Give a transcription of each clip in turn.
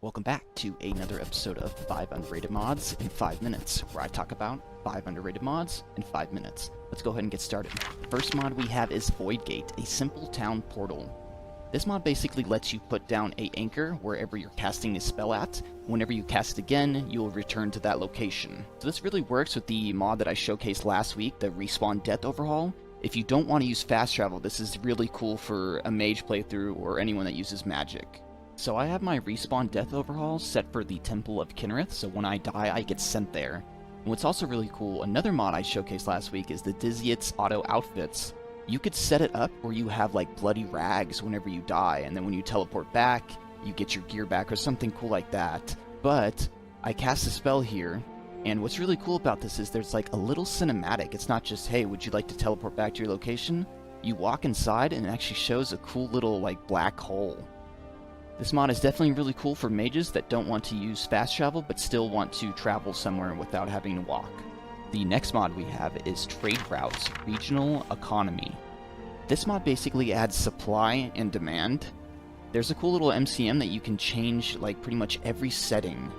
Welcome back to another episode of 5 Underrated Mods in 5 minutes, where I talk about 5 underrated mods in 5 minutes. Let's go ahead and get started. The first mod we have is Void Gate, a simple town portal. This mod basically lets you put down an anchor wherever you're casting a spell at. Whenever you cast it again, you'll return to that location. So this really works with the mod that I showcased last week, the Respawn Death Overhaul. If you don't want to use fast travel, this is really cool for a mage playthrough or anyone that uses magic. So I have my Respawn Death Overhaul set for the Temple of Kinnereth, so when I die, I get sent there. And what's also really cool, another mod I showcased last week is the Dizzyit's Auto Outfits. You could set it up where you have like bloody rags whenever you die, and then when you teleport back, you get your gear back or something cool like that. But I cast a spell here, and what's really cool about this is there's like a little cinematic. It's not just, hey, would you like to teleport back to your location? You walk inside and it actually shows a cool little like black hole. This mod is definitely really cool for mages that don't want to use fast travel but still want to travel somewhere without having to walk. The next mod we have is Trade Routes Regional Economy. This mod basically adds supply and demand. There's a cool little MCM that you can change like pretty much every setting.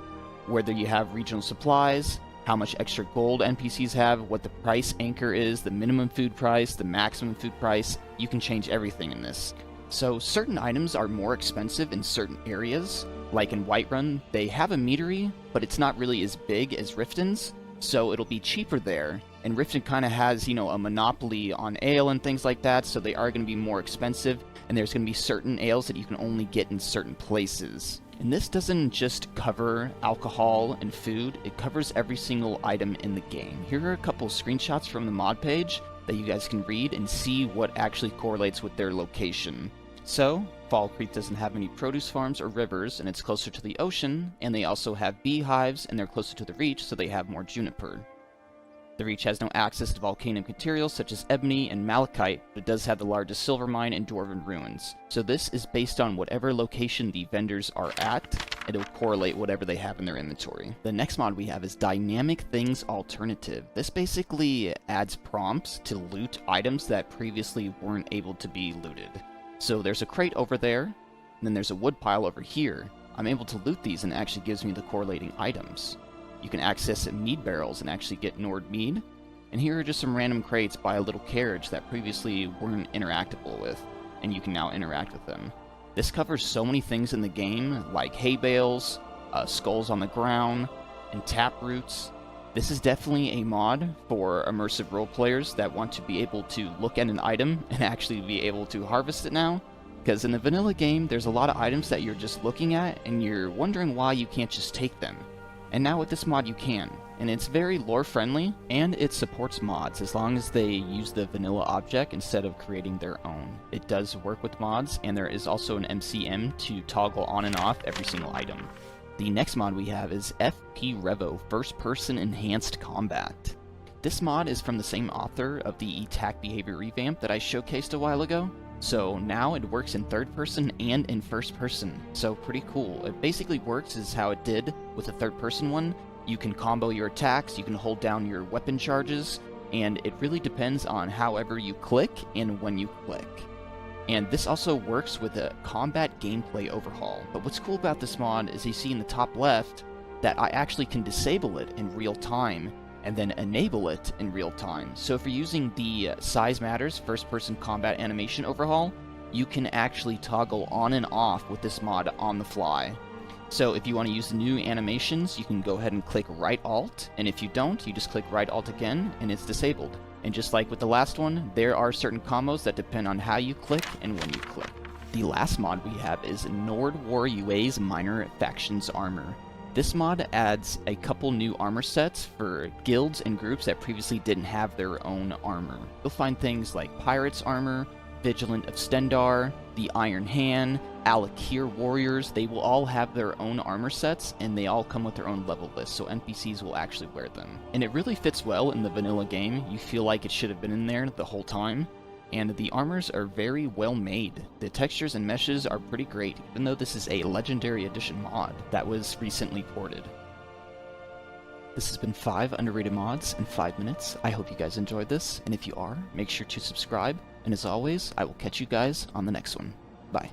Whether you have regional supplies, how much extra gold NPCs have, what the price anchor is, the minimum food price, the maximum food price, you can change everything in this. So certain items are more expensive in certain areas, like in Whiterun, they have a meadery, but it's not really as big as Riften's, so it'll be cheaper there. And Riften kind of has, you know, a monopoly on ale and things like that, so they are going to be more expensive, and there's going to be certain ales that you can only get in certain places. And this doesn't just cover alcohol and food, it covers every single item in the game. Here are a couple screenshots from the mod page that you guys can read and see what actually correlates with their location. So, Fall Creek doesn't have any produce farms or rivers, and it's closer to the ocean, and they also have beehives, and they're closer to the Reach, so they have more juniper. The Reach has no access to volcanic materials such as ebony and malachite, but it does have the largest silver mine and dwarven ruins. So this is based on whatever location the vendors are at, and it'll correlate whatever they have in their inventory. The next mod we have is Dynamic Things Alternative. This basically adds prompts to loot items that previously weren't able to be looted. So there's a crate over there, and then there's a wood pile over here. I'm able to loot these and it actually gives me the correlating items. You can access mead barrels and actually get Nord mead. And here are just some random crates by a little carriage that previously weren't interactable with, and you can now interact with them. This covers so many things in the game, like hay bales, skulls on the ground, and tap roots. This is definitely a mod for immersive role players that want to be able to look at an item and actually be able to harvest it now. Because in the vanilla game, there's a lot of items that you're just looking at and you're wondering why you can't just take them. And now with this mod you can. And it's very lore friendly, and it supports mods as long as they use the vanilla object instead of creating their own. It does work with mods, and there is also an MCM to toggle on and off every single item. The next mod we have is FP Revo First Person Enhanced Combat. This mod is from the same author of the attack behavior revamp that I showcased a while ago. So now it works in third person and in first person, so pretty cool. It basically works as how it did with the third person one. You can combo your attacks, you can hold down your weapon charges, and it really depends on however you click and when you click. And this also works with a combat gameplay overhaul. But what's cool about this mod is you see in the top left that I actually can disable it in real time and then enable it in real time. So if you're using the Size Matters first person combat animation overhaul, you can actually toggle on and off with this mod on the fly. So if you want to use the new animations, you can go ahead and click right alt, and if you don't, you just click right alt again and it's disabled. And just like with the last one, there are certain combos that depend on how you click and when you click. The last mod we have is Nord War UA's Minor Factions Armor. This mod adds a couple new armor sets for guilds and groups that previously didn't have their own armor. You'll find things like Pirates Armor, Vigilant of Stendar, the Iron Hand, Alakir Warriors. They will all have their own armor sets, and they all come with their own level list, so NPCs will actually wear them. And it really fits well in the vanilla game. You feel like it should have been in there the whole time. And the armors are very well made. The textures and meshes are pretty great, even though this is a Legendary Edition mod that was recently ported. This has been 5 underrated mods in 5 minutes. I hope you guys enjoyed this, and if you are, make sure to subscribe. And as always, I will catch you guys on the next one. Bye.